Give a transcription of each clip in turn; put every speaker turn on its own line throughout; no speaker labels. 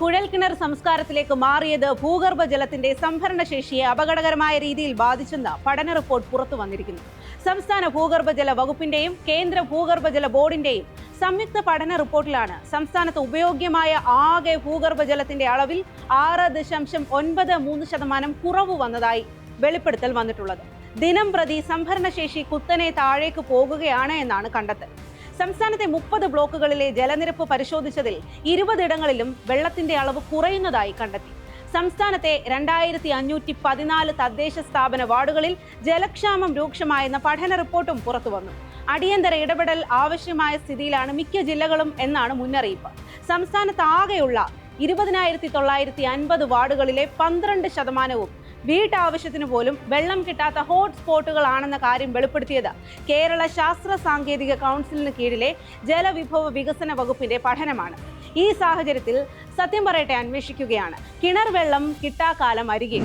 കുഴൽക്കിണർ സംസ്കാരത്തിലേക്ക് മാറിയത് ഭൂഗർഭജലത്തിന്റെ സംഭരണശേഷിയെ അപകടകരമായ രീതിയിൽ ബാധിച്ചെന്ന പഠന റിപ്പോർട്ട് പുറത്തു വന്നിരിക്കുന്നു. സംസ്ഥാന ഭൂഗർഭജല വകുപ്പിന്റെയും കേന്ദ്ര ഭൂഗർഭജല ബോർഡിന്റെയും സംയുക്ത പഠന റിപ്പോർട്ടിലാണ് സംസ്ഥാനത്ത് ഉപയോഗ്യമായ ആകെ ഭൂഗർഭജലത്തിന്റെ അളവിൽ 6.93% കുറവ് വന്നതായി വെളിപ്പെടുത്തൽ വന്നിട്ടുള്ളത്. ദിനം പ്രതി സംഭരണശേഷി കുത്തനെ താഴേക്ക് പോകുകയാണ് എന്നാണ് കണ്ടെത്തൽ. സംസ്ഥാനത്തെ 30 ബ്ലോക്കുകളിലെ ജലനിരപ്പ് പരിശോധിച്ചതിൽ 20 ഇടങ്ങളിലും വെള്ളത്തിന്റെ അളവ് കുറയുന്നതായി കണ്ടെത്തി. സംസ്ഥാനത്തെ 2514 തദ്ദേശ സ്ഥാപന വാർഡുകളിൽ ജലക്ഷാമം രൂക്ഷമായെന്ന പഠന റിപ്പോർട്ടും പുറത്തുവന്നു. അടിയന്തര ഇടപെടൽ ആവശ്യമായ സ്ഥിതിയിലാണ് മിക്ക ജില്ലകളും എന്നാണ് മുന്നറിയിപ്പ്. സംസ്ഥാനത്താകെയുള്ള 20,950 വാർഡുകളിലെ 12% വീട്ടാവശ്യത്തിന് പോലും വെള്ളം കിട്ടാത്ത ഹോട്ട്സ്പോട്ടുകളാണെന്ന കാര്യം വെളിപ്പെടുത്തിയത് കേരള ശാസ്ത്ര സാങ്കേതിക കൗൺസിലിന് കീഴിലെ ജലവിഭവ വികസന വകുപ്പിന്റെ പഠനമാണ്. ഈ സാഹചര്യത്തിൽ സത്യം പറയട്ടെ അന്വേഷിക്കുകയാണ്, കിണർ വെള്ളം കിട്ടാക്കാലം അരികെ.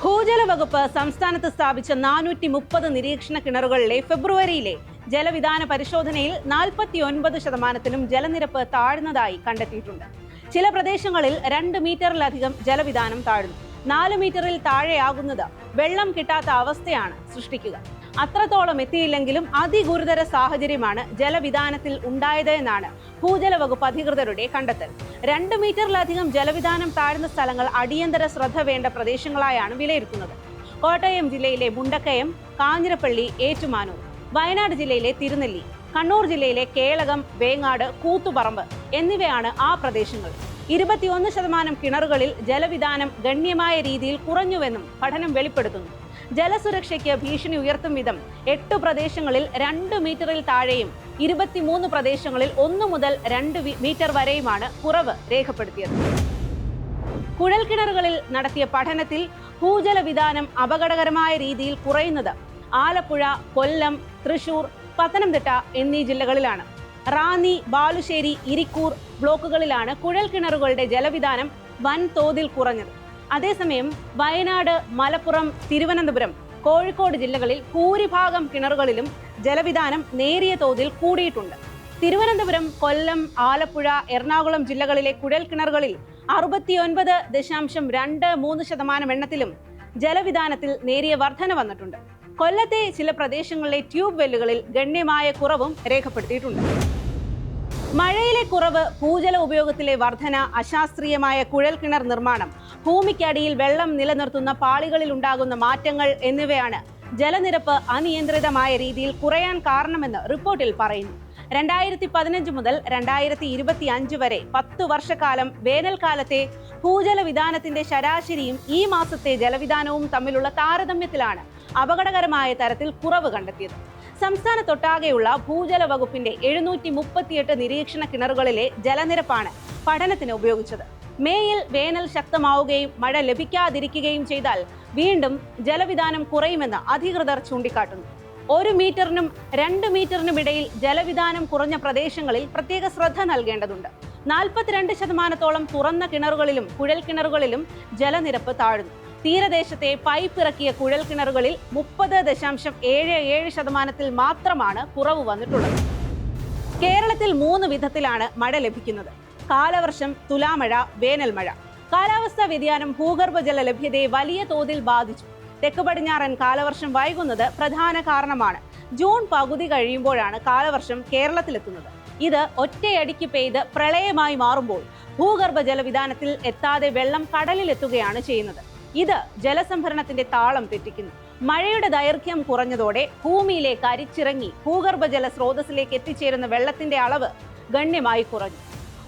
ഭൂജല വകുപ്പ് സംസ്ഥാനത്ത് സ്ഥാപിച്ച 430 നിരീക്ഷണ കിണറുകളിലെ ഫെബ്രുവരിയിലെ ജലവിധാന പരിശോധനയിൽ 49%-നും ജലനിരപ്പ് താഴ്ന്നതായി കണ്ടെത്തിയിട്ടുണ്ട്. ചില പ്രദേശങ്ങളിൽ 2 മീറ്ററിലധികം ജലവിധാനം താഴ്ന്നു. 4 മീറ്ററിൽ താഴെയാകുന്നത് വെള്ളം കിട്ടാത്ത അവസ്ഥയാണ് സൃഷ്ടിക്കുക. അത്രത്തോളം എത്തിയില്ലെങ്കിലും അതിഗുരുതര സാഹചര്യമാണ് ജലവിധാനത്തിൽ ഉണ്ടായത് എന്നാണ് ഭൂജല വകുപ്പ് അധികൃതരുടെ കണ്ടെത്തൽ. 2 മീറ്ററിലധികം ജലവിധാനം താഴ്ന്ന സ്ഥലങ്ങൾ അടിയന്തര ശ്രദ്ധ വേണ്ട പ്രദേശങ്ങളായാണ് വിലയിരുത്തുന്നത്. കോട്ടയം ജില്ലയിലെ മുണ്ടക്കയം, കാഞ്ഞിരപ്പള്ളി, ഏറ്റുമാനൂർ, വയനാട് ജില്ലയിലെ തിരുനെല്ലി, കണ്ണൂർ ജില്ലയിലെ കേളകം, വേങ്ങാട്, കൂത്തുപറമ്പ് എന്നിവയാണ് ആ പ്രദേശങ്ങൾ. 21% കിണറുകളിൽ ജലവിധാനം ഗണ്യമായ രീതിയിൽ കുറഞ്ഞുവെന്നും പഠനം വെളിപ്പെടുത്തുന്നു. ജലസുരക്ഷയ്ക്ക് ഭീഷണി ഉയർത്തും വിധം 8 പ്രദേശങ്ങളിൽ 2 മീറ്ററിൽ താഴെയും 23 പ്രദേശങ്ങളിൽ 1 മുതൽ 2 മീറ്റർ വരെയുമാണ് കുറവ് രേഖപ്പെടുത്തിയത്. കുഴൽക്കിണറുകളിൽ നടത്തിയ പഠനത്തിൽ ഭൂജലവിധാനം അപകടകരമായ രീതിയിൽ കുറയുന്നത് ആലപ്പുഴ, കൊല്ലം, തൃശൂർ, പത്തനംതിട്ട എന്നീ ജില്ലകളിലാണ്. റാന്നി, ബാലുശ്ശേരി, ഇരിക്കൂർ ബ്ലോക്കുകളിലാണ് കുഴൽക്കിണറുകളുടെ ജലവിധാനം വൻതോതിൽ കുറഞ്ഞത്. അതേസമയം വയനാട്, മലപ്പുറം, തിരുവനന്തപുരം, കോഴിക്കോട് ജില്ലകളിൽ ഭൂരിഭാഗം കിണറുകളിലും ജലവിധാനം നേരിയ തോതിൽ കൂടിയിട്ടുണ്ട്. തിരുവനന്തപുരം, കൊല്ലം, ആലപ്പുഴ, എറണാകുളം ജില്ലകളിലെ കുഴൽക്കിണറുകളിൽ 69.23% എണ്ണത്തിലും ജലവിധാനത്തിൽ നേരിയ വർധന വന്നിട്ടുണ്ട്. കൊല്ലത്തെ ചില പ്രദേശങ്ങളിലെ ട്യൂബ് വെല്ലുകളിൽ ഗണ്യമായ കുറവും രേഖപ്പെടുത്തിയിട്ടുണ്ട്. മഴയിലെ കുറവ്, ഭൂജല ഉപയോഗത്തിലെ വർധന, അശാസ്ത്രീയമായ കുഴൽക്കിണർ നിർമ്മാണം, ഭൂമിക്കടിയിൽ വെള്ളം നിലനിർത്തുന്ന പാളികളിൽ ഉണ്ടാകുന്ന മാറ്റങ്ങൾ എന്നിവയാണ് ജലനിരപ്പ് അനിയന്ത്രിതമായ രീതിയിൽ കുറയാൻ കാരണമെന്ന് റിപ്പോർട്ടിൽ പറയുന്നു. 2015 മുതൽ 2025 വരെ 10 വർഷക്കാലം വേനൽക്കാലത്തെ ഭൂജല വിധാനത്തിന്റെ ശരാശരിയും ഈ മാസത്തെ ജലവിധാനവും തമ്മിലുള്ള താരതമ്യത്തിലാണ് അപകടകരമായ തരത്തിൽ കുറവ് കണ്ടെത്തിയത്. സംസ്ഥാനത്തൊട്ടാകെയുള്ള ഭൂജല വകുപ്പിന്റെ 738 നിരീക്ഷണ കിണറുകളിലെ ജലനിരപ്പാണ് പഠനത്തിന് ഉപയോഗിച്ചത്. മേയിൽ വേനൽ ശക്തമാവുകയും മഴ ലഭിക്കാതിരിക്കുകയും ചെയ്താൽ വീണ്ടും ജലവിധാനം കുറയുമെന്ന് അധികൃതർ ചൂണ്ടിക്കാട്ടുന്നു. 1 മീറ്ററിനും 2 മീറ്ററിനും ഇടയിൽ ജലവിധാനം കുറഞ്ഞ പ്രദേശങ്ങളിൽ പ്രത്യേക ശ്രദ്ധ നൽകേണ്ടതുണ്ട്. 42%-ഓളം തുറന്ന കിണറുകളിലും കുഴൽക്കിണറുകളിലും ജലനിരപ്പ് താഴ്ന്നു. തീരദേശത്തെ പൈപ്പ് ഇറക്കിയ കുഴൽക്കിണറുകളിൽ 30.77% മാത്രമാണ് കുറവ് വന്നിട്ടുള്ളത്. കേരളത്തിൽ 3 വിധത്തിലാണ് മഴ ലഭിക്കുന്നത്: കാലവർഷം, തുലാമഴ, വേനൽമഴ. കാലാവസ്ഥാ വ്യതിയാനം ഭൂഗർഭജല ലഭ്യതയെ വലിയ തോതിൽ ബാധിച്ചു. തെക്ക് പടിഞ്ഞാറൻ കാലവർഷം വൈകുന്നത് പ്രധാന കാരണമാണ്. ജൂൺ പകുതി കഴിയുമ്പോഴാണ് കാലവർഷം കേരളത്തിലെത്തുന്നത്. ഇത് ഒറ്റയടിക്ക് പെയ്ത് പ്രളയമായി മാറുമ്പോൾ ഭൂഗർഭജല വിധാനത്തിൽ എത്താതെ വെള്ളം കടലിലെത്തുകയാണ് ചെയ്യുന്നത്. ഇത് ജലസംഭരണത്തിന്റെ താളം തെറ്റിക്കുന്നു. മഴയുടെ ദൈർഘ്യം കുറഞ്ഞതോടെ ഭൂമിയിലേക്ക് അരിച്ചിറങ്ങി ഭൂഗർഭജല സ്രോതസ്സിലേക്ക് എത്തിച്ചേരുന്ന വെള്ളത്തിന്റെ അളവ് ഗണ്യമായി കുറഞ്ഞു.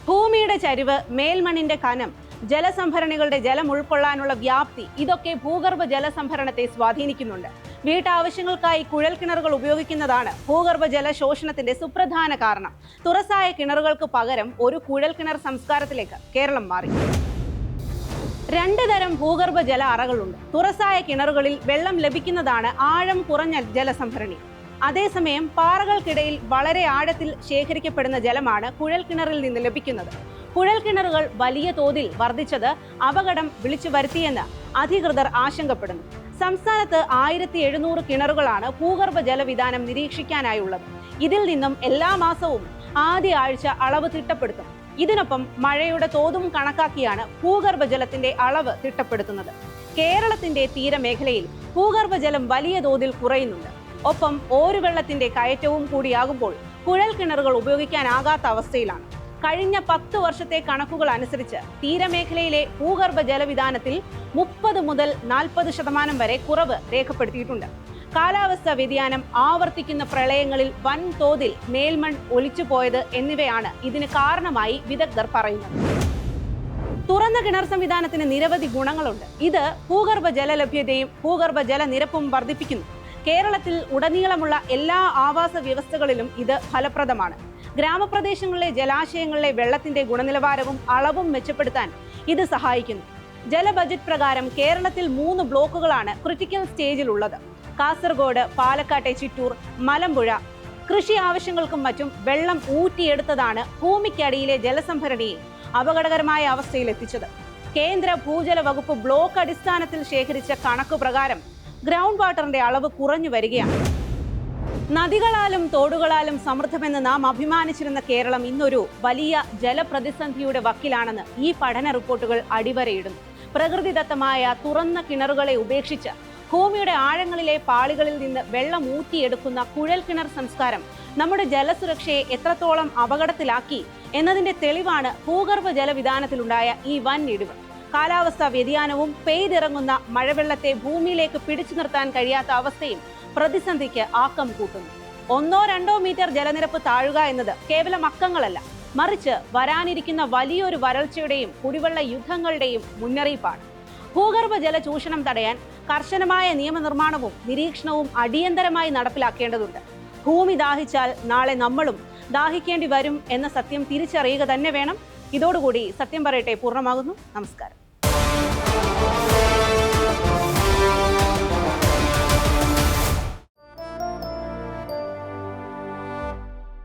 ഭൂമിയുടെ ചരിവ്, മേൽമണ്ണിന്റെ കനം, ജലസംഭരണികളുടെ ജലം ഉൾക്കൊള്ളാനുള്ള വ്യാപ്തി ഇതൊക്കെ ഭൂഗർഭ ജലസംഭരണത്തെ സ്വാധീനിക്കുന്നുണ്ട്. വീട്ടാവശ്യങ്ങൾക്കായി കുഴൽക്കിണറുകൾ ഉപയോഗിക്കുന്നതാണ് ഭൂഗർഭ ജല ശോഷണത്തിന്റെ സുപ്രധാന കാരണം. തുറസായ കിണറുകൾക്ക് പകരം ഒരു കുഴൽക്കിണർ സംസ്കാരത്തിലേക്ക് കേരളം മാറി. 2 തരം ഭൂഗർഭ ജല അറകളുണ്ട്. തുറസായ കിണറുകളിൽ വെള്ളം ലഭിക്കുന്നതാണ് ആഴം കുറഞ്ഞ ജലസംഭരണി. അതേസമയം പാറകൾക്കിടയിൽ വളരെ ആഴത്തിൽ ശേഖരിക്കപ്പെടുന്ന ജലമാണ് കുഴൽക്കിണറിൽ നിന്ന് ലഭിക്കുന്നത്. കുഴൽക്കിണറുകൾ വലിയ തോതിൽ വർദ്ധിച്ചത് അപകടം വിളിച്ചു വരുത്തിയെന്ന് അധികൃതർ ആശങ്കപ്പെടുന്നു. സംസ്ഥാനത്ത് 1700 കിണറുകളാണ് ഭൂഗർഭ ജലവിതാനം നിരീക്ഷിക്കാനായുള്ളത്. ഇതിൽ നിന്നും എല്ലാ മാസവും ആദ്യ ആഴ്ച അളവ് തിട്ടപ്പെടുത്തും. ഇതിനൊപ്പം മഴയുടെ തോതും കണക്കാക്കിയാണ് ഭൂഗർഭജലത്തിന്റെ അളവ് തിട്ടപ്പെടുത്തുന്നത്. കേരളത്തിന്റെ തീരമേഖലയിൽ ഭൂഗർഭജലം വലിയ തോതിൽ കുറയുന്നുണ്ട്. ഒപ്പം ഓരുവെള്ളത്തിന്റെ കയറ്റവും കൂടിയാകുമ്പോൾ കുഴൽ കിണറുകൾ ഉപയോഗിക്കാനാകാത്ത അവസ്ഥയിലാണ്. കഴിഞ്ഞ 10 വർഷത്തെ കണക്കുകൾ അനുസരിച്ച് തീരമേഖലയിലെ ഭൂഗർഭ ജലവിതാനത്തിൽ 30 മുതൽ 40% വരെ കുറവ് രേഖപ്പെടുത്തിയിട്ടുണ്ട്. കാലാവസ്ഥാ വ്യതിയാനം, ആവർത്തിക്കുന്ന പ്രളയങ്ങളിൽ വൻതോതിൽ മേൽമൺ ഒലിച്ചുപോയത് എന്നിവയാണ് ഇതിന് കാരണമായി വിദഗ്ധർ പറയുന്നത്. തുറന്ന കിണർ സംവിധാനത്തിന് നിരവധി ഗുണങ്ങളുണ്ട്. ഇത് ഭൂഗർഭ ജലലഭ്യതയും ഭൂഗർഭ ജലനിരപ്പും വർദ്ധിപ്പിക്കുന്നു. കേരളത്തിൽ ഉടനീളമുള്ള എല്ലാ ആവാസ വ്യവസ്ഥകളിലും ഇത് ഫലപ്രദമാണ്. ഗ്രാമപ്രദേശങ്ങളിലെ ജലാശയങ്ങളിലെ വെള്ളത്തിന്റെ ഗുണനിലവാരവും അളവും മെച്ചപ്പെടുത്താൻ ഇത് സഹായിക്കുന്നു. ജല ബജറ്റ് പ്രകാരം കേരളത്തിൽ 3 ബ്ലോക്കുകളാണ് ക്രിട്ടിക്കൽ സ്റ്റേജിൽ ഉള്ളത്. കാസർഗോഡ്, പാലക്കാട്ടെ ചിറ്റൂർ, മലമ്പുഴ. കൃഷി ആവശ്യങ്ങൾക്കും മറ്റും വെള്ളം ഊറ്റിയെടുത്തതാണ് ഭൂമിക്കടിയിലെ ജലസംഭരണിയെ അപകടകരമായ അവസ്ഥയിൽ എത്തിച്ചത്. കേന്ദ്ര ഭൂജല വകുപ്പ് ബ്ലോക്ക് അടിസ്ഥാനത്തിൽ ശേഖരിച്ച കണക്ക് പ്രകാരം ഗ്രൗണ്ട് വാട്ടറിന്റെ അളവ് കുറഞ്ഞു വരികയാണ്. നദികളാലും തോടുകളാലും സമൃദ്ധമെന്ന് നാം അഭിമാനിച്ചിരുന്ന കേരളം ഇന്നൊരു വലിയ ജലപ്രതിസന്ധിയുടെ വക്കിലാണെന്ന് ഈ പഠന റിപ്പോർട്ടുകൾ അടിവരയിടുന്നു. പ്രകൃതിദത്തമായ തുറന്ന കിണറുകളെ ഉപേക്ഷിച്ച് ഭൂമിയുടെ ആഴങ്ങളിലെ പാളികളിൽ നിന്ന് വെള്ളം ഊറ്റിയെടുക്കുന്ന കുഴൽ കിണർ സംസ്കാരം നമ്മുടെ ജലസുരക്ഷയെ എത്രത്തോളം അപകടത്തിലാക്കി എന്നതിന്റെ തെളിവാണ് ഭൂഗർഭ ജലവിതാനത്തിലുണ്ടായ ഈ വൻ ഇടിവ്. കാലാവസ്ഥാ വ്യതിയാനവും പെയ്തിറങ്ങുന്ന മഴവെള്ളത്തെ ഭൂമിയിലേക്ക് പിടിച്ചു നിർത്താൻ കഴിയാത്ത അവസ്ഥയും പ്രതിസന്ധിക്ക് ആക്കം കൂട്ടുന്നു. 1-2 മീറ്റർ ജലനിരപ്പ് താഴുക എന്നത് കേവലം അക്കങ്ങളല്ല, മറിച്ച് വരാനിരിക്കുന്ന വലിയൊരു വരൾച്ചയുടെയും കുടിവെള്ള യുദ്ധങ്ങളുടെയും മുന്നറിയിപ്പാണ്. ഭൂഗർഭ ജല ചൂഷണം തടയാൻ കർശനമായ നിയമനിർമ്മാണവും നിരീക്ഷണവും അടിയന്തരമായി നടപ്പിലാക്കേണ്ടതുണ്ട്. ഭൂമി ദാഹിച്ചാൽ നാളെ നമ്മളും ദാഹിക്കേണ്ടി വരും എന്ന സത്യം തിരിച്ചറിയുക തന്നെ വേണം. ഇതോടുകൂടി സത്യം പറയട്ടെ പൂർണ്ണമാകുന്നു. നമസ്കാരം.